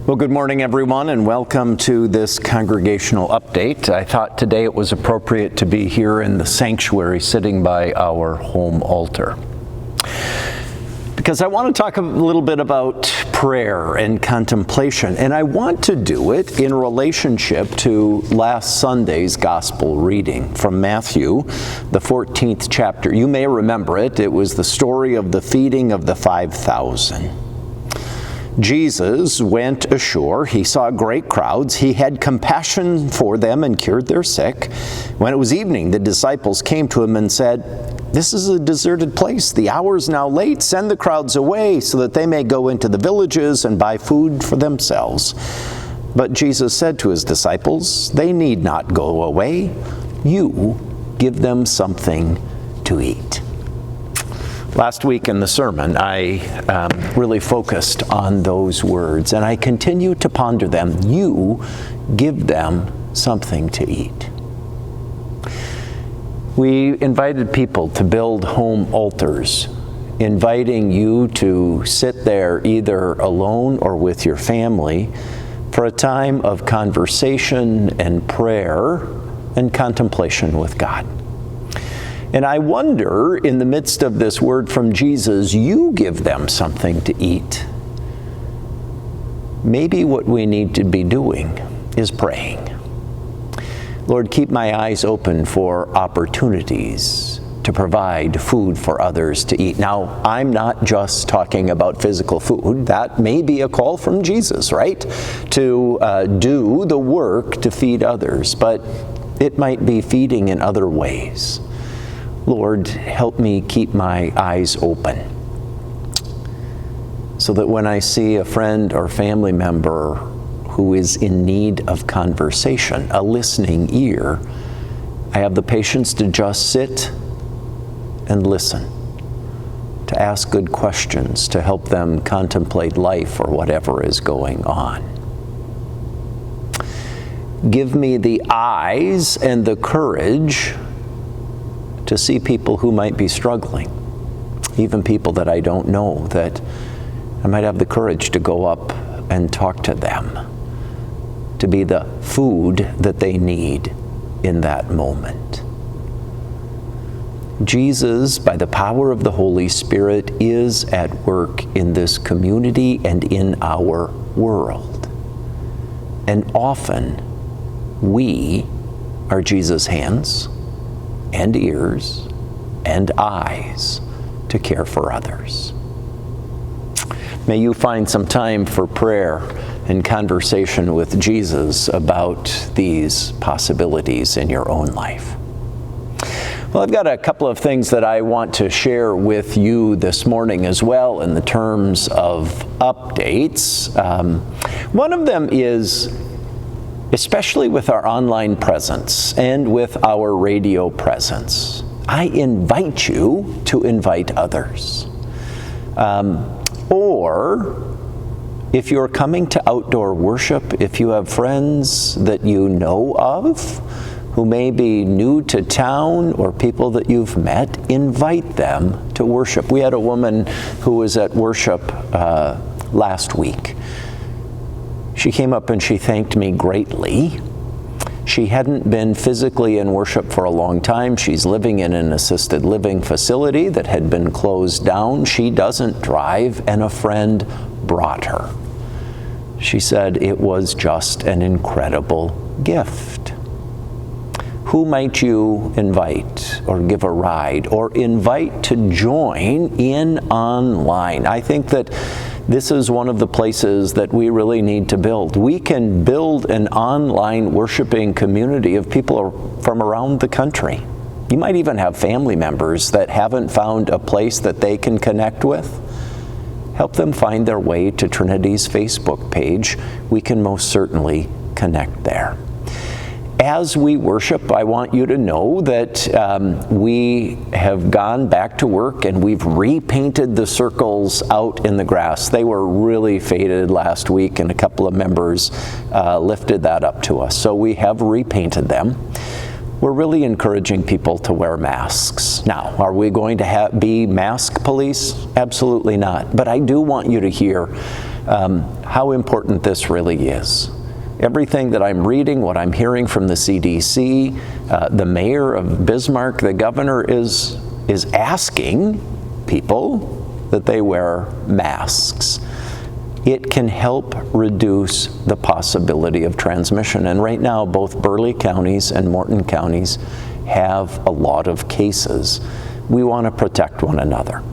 Well, good morning, everyone, and welcome to this Congregational Update. I thought today it was appropriate to be here in the sanctuary sitting by our home altar, because I want to talk a little bit about prayer and contemplation, and I want to do it in relationship to last Sunday's gospel reading from Matthew, the 14th chapter. You may remember it. It was the story of the feeding of the 5,000. Jesus went ashore. He saw great crowds. He had compassion for them and cured their sick. When it was evening, the disciples came to him and said, "This is a deserted place. The hour is now late. Send the crowds away so that they may go into the villages and buy food for themselves." But Jesus said to his disciples, "They need not go away. You give them something to eat." Last week in the sermon, I really focused on those words, and I continue to ponder them. You give them something to eat. We invited people to build home altars, inviting you to sit there either alone or with your family for a time of conversation and prayer and contemplation with God. And I wonder, in the midst of this word from Jesus, you give them something to eat. Maybe what we need to be doing is praying. Lord, keep my eyes open for opportunities to provide food for others to eat. Now, I'm not just talking about physical food. That may be a call from Jesus, right? To do the work to feed others, but it might be feeding in other ways. Lord, help me keep my eyes open so that when I see a friend or family member who is in need of conversation, a listening ear, I have the patience to just sit and listen, to ask good questions, to help them contemplate life or whatever is going on. Give me the eyes and the courage to see people who might be struggling, even people that I don't know, that I might have the courage to go up and talk to them, to be the food that they need in that moment. Jesus, by the power of the Holy Spirit, is at work in this community and in our world. And often, we are Jesus' hands and ears and eyes to care for others. May you find some time for prayer and conversation with Jesus about these possibilities in your own life. Well, I've got a couple of things that I want to share with you this morning as well in the terms of updates. One of them is, especially with our online presence and with our radio presence, I invite you to invite others. Or if you're coming to outdoor worship, if you have friends that you know of who may be new to town or people that you've met, invite them to worship. We had a woman who was at worship last week. She came up and she thanked me greatly. She hadn't been physically in worship for a long time. She's living in an assisted living facility that had been closed down. She doesn't drive, and a friend brought her. She said it was just an incredible gift. Who might you invite or give a ride or invite to join in online? I think that this is one of the places that we really need to build. We can build an online worshiping community of people from around the country. You might even have family members that haven't found a place that they can connect with. Help them find their way to Trinity's Facebook page. We can most certainly connect there. As we worship, I want you to know that we have gone back to work and we've repainted the circles out in the grass. They were really faded last week, and a couple of members lifted that up to us. So we have repainted them. We're really encouraging people to wear masks. Now, are we going to be mask police? Absolutely not. But I do want you to hear how important this really is. Everything that I'm reading, what I'm hearing from the CDC, the mayor of Bismarck, the governor is asking people that they wear masks. It can help reduce the possibility of transmission. And right now, both Burleigh counties and Morton counties have a lot of cases. We want to protect one another.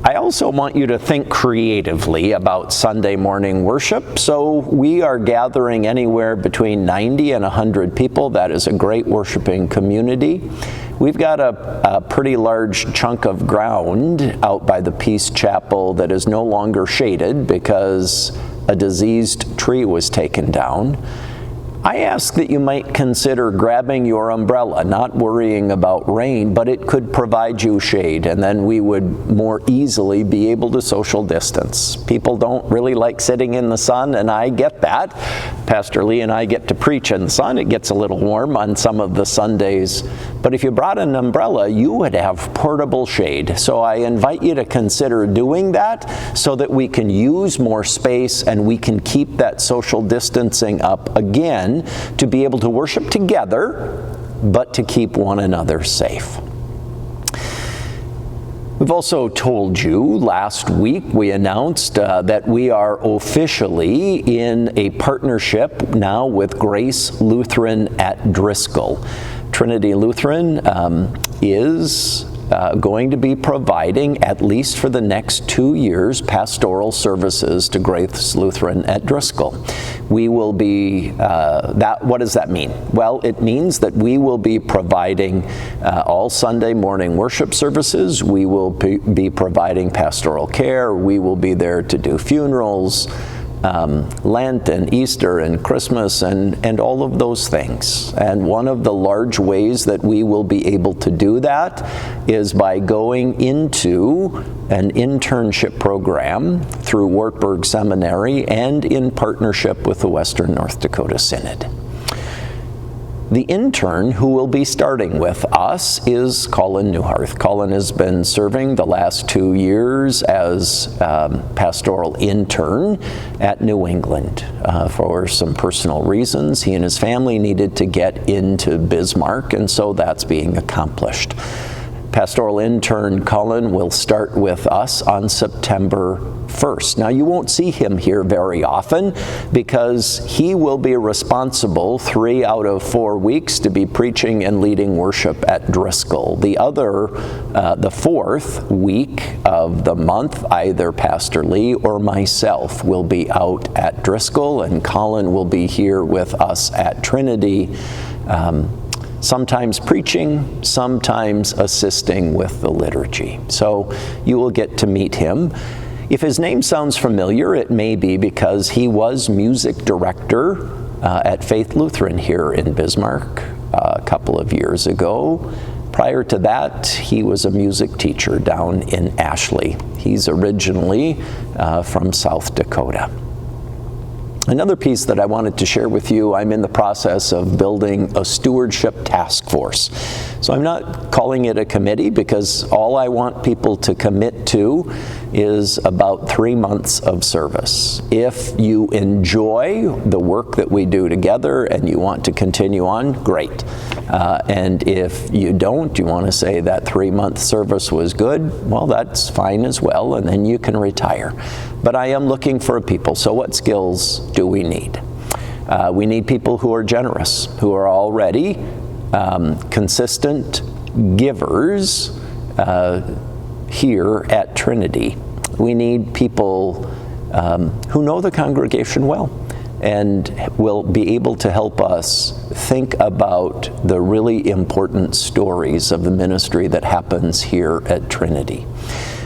I also want you to think creatively about Sunday morning worship. So we are gathering anywhere between 90 and 100 people. That is a great worshiping community. We've got a pretty large chunk of ground out by the Peace Chapel that is no longer shaded because a diseased tree was taken down. I ask that you might consider grabbing your umbrella, not worrying about rain, but it could provide you shade, and then we would more easily be able to social distance. People don't really like sitting in the sun, and I get that. Pastor Lee and I get to preach in the sun. It gets a little warm on some of the Sundays, but if you brought an umbrella, you would have portable shade. So I invite you to consider doing that so that we can use more space and we can keep that social distancing up again, to be able to worship together, but to keep one another safe. We've also told you last week, we announced that we are officially in a partnership now with Grace Lutheran at Driscoll. Trinity Lutheran is going to be providing, at least for the next 2 years, pastoral services to Grace Lutheran at Driscoll. We will be, what does that mean? Well, it means that we will be providing all Sunday morning worship services. We will be providing pastoral care. We will be there to do funerals, Lent and Easter and Christmas and all of those things. And one of the large ways that we will be able to do that is by going into an internship program through Wartburg Seminary and in partnership with the Western North Dakota Synod. The intern who will be starting with us is Colin Newharth. Colin has been serving the last 2 years as pastoral intern at New England. For some personal reasons, he and his family needed to get into Bismarck, and so that's being accomplished. Pastoral intern Colin will start with us on September 1st. Now, you won't see him here very often because he will be responsible 3 out of 4 weeks to be preaching and leading worship at Driscoll. The fourth week of the month, either Pastor Lee or myself will be out at Driscoll, and Colin will be here with us at Trinity. Sometimes preaching, sometimes assisting with the liturgy. So you will get to meet him. If his name sounds familiar, it may be because he was music director at Faith Lutheran here in Bismarck a couple of years ago. Prior to that, he was a music teacher down in Ashley. He's originally from South Dakota. Another piece that I wanted to share with you, I'm in the process of building a stewardship task force. So I'm not calling it a committee because all I want people to commit to is about 3 months of service. If you enjoy the work that we do together and you want to continue on, great. And if you don't, you want to say that 3-month service was good, well, that's fine as well, and then you can retire. But I am looking for people. So what skills do we need? We need people who are generous, who are already consistent givers here at Trinity. We need people who know the congregation well and will be able to help us think about the really important stories of the ministry that happens here at Trinity.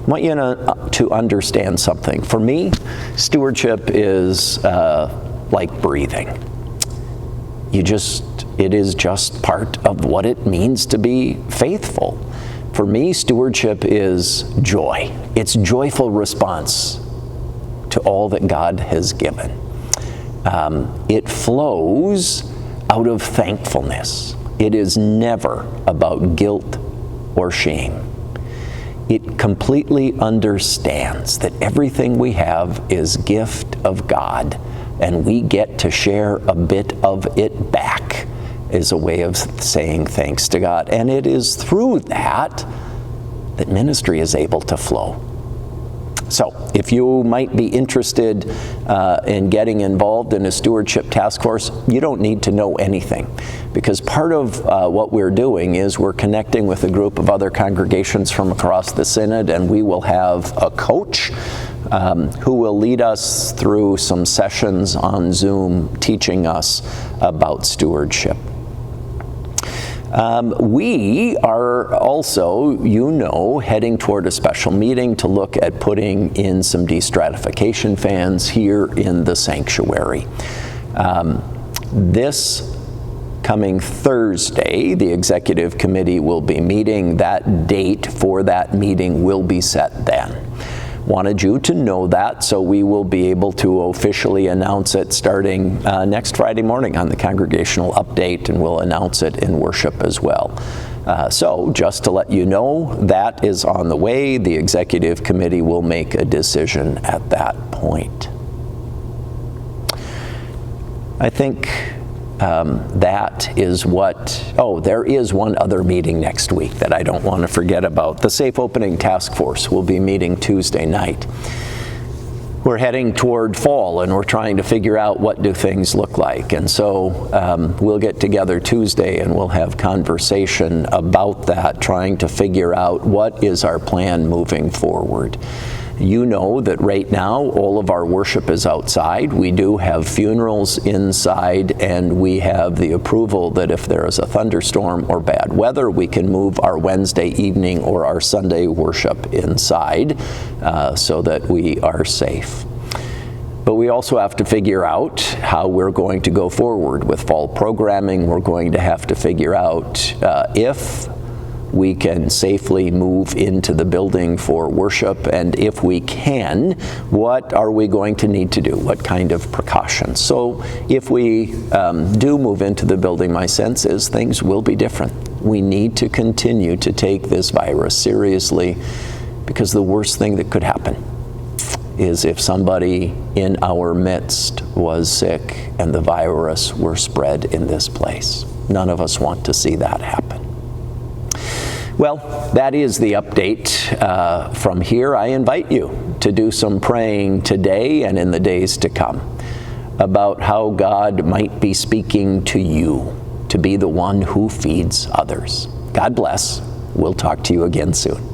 I want you to understand something. For me, stewardship is like breathing. It is just part of what it means to be faithful. For me, stewardship is joy. It's joyful response to all that God has given. It flows out of thankfulness. It is never about guilt or shame. it completely understands that everything we have is gift of God, and we get to share a bit of it back as a way of saying thanks to God. And it is through that that ministry is able to flow. So if you might be interested in getting involved in a stewardship task force, you don't need to know anything, because part of what we're doing is we're connecting with a group of other congregations from across the synod, and we will have a coach who will lead us through some sessions on Zoom teaching us about stewardship. We are also, heading toward a special meeting to look at putting in some destratification fans here in the sanctuary. This coming Thursday, the executive committee will be meeting. That date for that meeting will be set then. Wanted you to know that, so we will be able to officially announce it starting next Friday morning on the Congregational Update, and we'll announce it in worship as well. So just to let you know, that is on the way. The executive committee will make a decision at that point. I think that is what, there is one other meeting next week that I don't want to forget about. The Safe Opening Task Force will be meeting Tuesday night. We're heading toward fall, and we're trying to figure out what do things look like. And so we'll get together Tuesday and we'll have conversation about that, trying to figure out what is our plan moving forward. You know that right now all of our worship is outside. We do have funerals inside, and we have the approval that if there is a thunderstorm or bad weather, we can move our Wednesday evening or our Sunday worship inside so that we are safe. But we also have to figure out how we're going to go forward with fall programming. We're going to have to figure out if we can safely move into the building for worship, and if we can, what are we going to need to do? What kind of precautions? So if we do move into the building, my sense is things will be different. We need to continue to take this virus seriously, because the worst thing that could happen is if somebody in our midst was sick and the virus were spread in this place. None of us want to see that happen. Well, that is the update from here. I invite you to do some praying today and in the days to come about how God might be speaking to you to be the one who feeds others. God bless. We'll talk to you again soon.